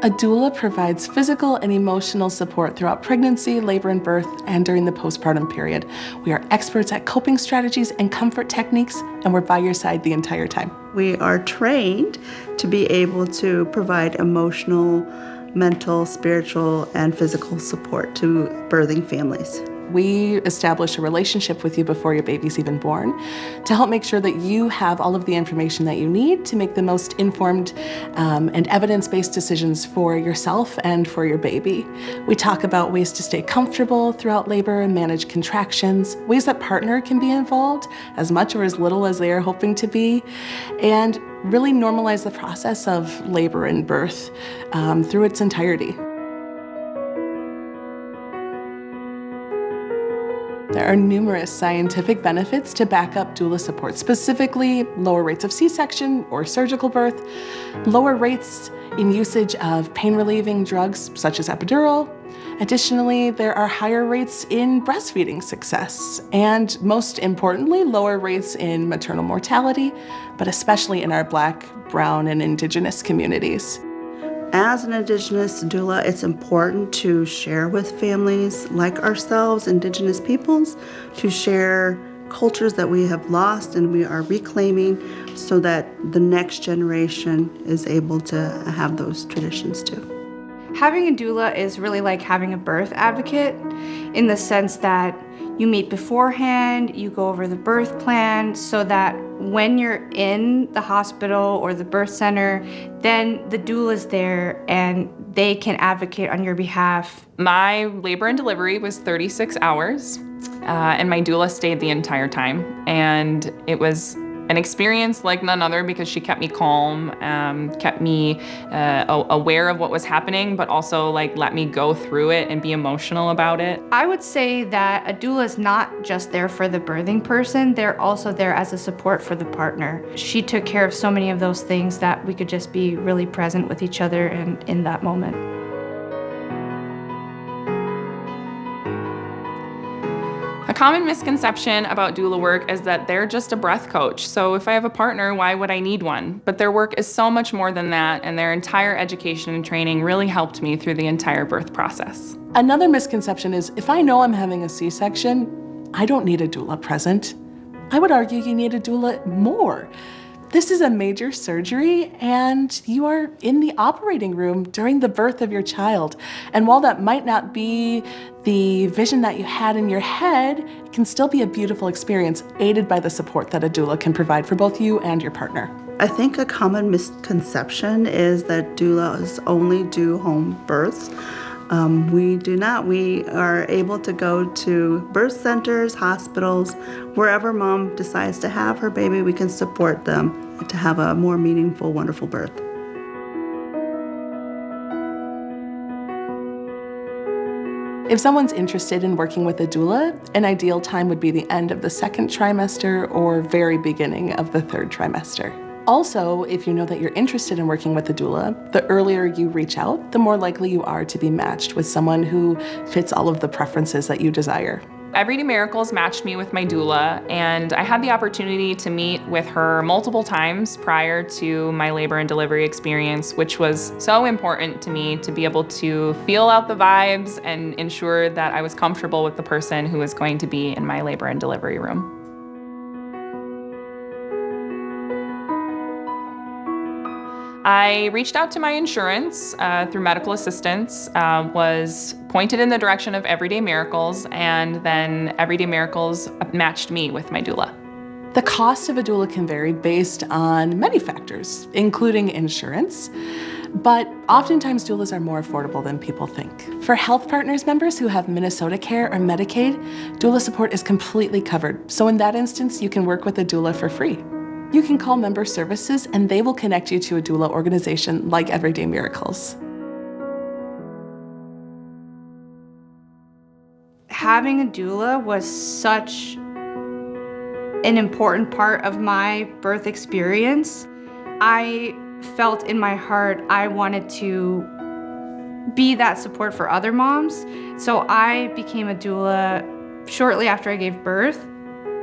A doula provides physical and emotional support throughout pregnancy, labor and birth, and during the postpartum period. We are experts at coping strategies and comfort techniques, and we're by your side the entire time. We are trained to be able to provide emotional, mental, spiritual, and physical support to birthing families. We establish a relationship with you before your baby's even born to help make sure that you have all of the information that you need to make the most informed and evidence-based decisions for yourself and for your baby. We talk about ways to stay comfortable throughout labor and manage contractions, ways that partner can be involved as much or as little as they are hoping to be, and really normalize the process of labor and birth through its entirety. There are numerous scientific benefits to back up doula support, specifically lower rates of C-section or surgical birth, lower rates in usage of pain-relieving drugs such as epidural. Additionally, there are higher rates in breastfeeding success, and most importantly, lower rates in maternal mortality, but especially in our Black, Brown, and Indigenous communities. As an Indigenous doula, it's important to share with families like ourselves, Indigenous peoples, to share cultures that we have lost and we are reclaiming so that the next generation is able to have those traditions too. Having a doula is really like having a birth advocate in the sense that you meet beforehand, you go over the birth plan so that when you're in the hospital or the birth center, then the doula's there and they can advocate on your behalf. My labor and delivery was 36 hours, and my doula stayed the entire time. And it was an experience like none other because she kept me calm, kept me aware of what was happening, but also let me go through it and be emotional about it. I would say that a doula is not just there for the birthing person, they're also there as a support for the partner. She took care of so many of those things that we could just be really present with each other and in that moment. A common misconception about doula work is that they're just a breath coach. So if I have a partner, why would I need one? But their work is so much more than that, and their entire education and training really helped me through the entire birth process. Another misconception is if I know I'm having a C-section, I don't need a doula present. I would argue you need a doula more. This is a major surgery and you are in the operating room during the birth of your child. And while that might not be the vision that you had in your head, it can still be a beautiful experience aided by the support that a doula can provide for both you and your partner. I think a common misconception is that doulas only do home births. We do not. We are able to go to birth centers, hospitals, wherever mom decides to have her baby, we can support them to have a more meaningful, wonderful birth. If someone's interested in working with a doula, an ideal time would be the end of the second trimester or very beginning of the third trimester. Also, if you know that you're interested in working with a doula, the earlier you reach out, the more likely you are to be matched with someone who fits all of the preferences that you desire. Everyday Miracles matched me with my doula, and I had the opportunity to meet with her multiple times prior to my labor and delivery experience, which was so important to me to be able to feel out the vibes and ensure that I was comfortable with the person who was going to be in my labor and delivery room. I reached out to my insurance through medical assistance, was pointed in the direction of Everyday Miracles, and then Everyday Miracles matched me with my doula. The cost of a doula can vary based on many factors, including insurance, but oftentimes doulas are more affordable than people think. For HealthPartners members who have MinnesotaCare or Medicaid, doula support is completely covered, so in that instance, you can work with a doula for free. You can call member services and they will connect you to a doula organization like Everyday Miracles. Having a doula was such an important part of my birth experience. I felt in my heart I wanted to be that support for other moms. So I became a doula shortly after I gave birth.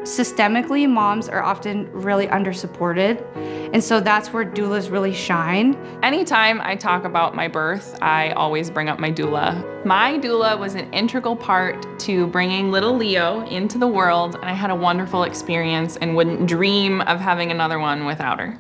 Systemically, moms are often really under-supported, and so that's where doulas really shine. Anytime I talk about my birth, I always bring up my doula. My doula was an integral part to bringing little Leo into the world, and I had a wonderful experience and wouldn't dream of having another one without her.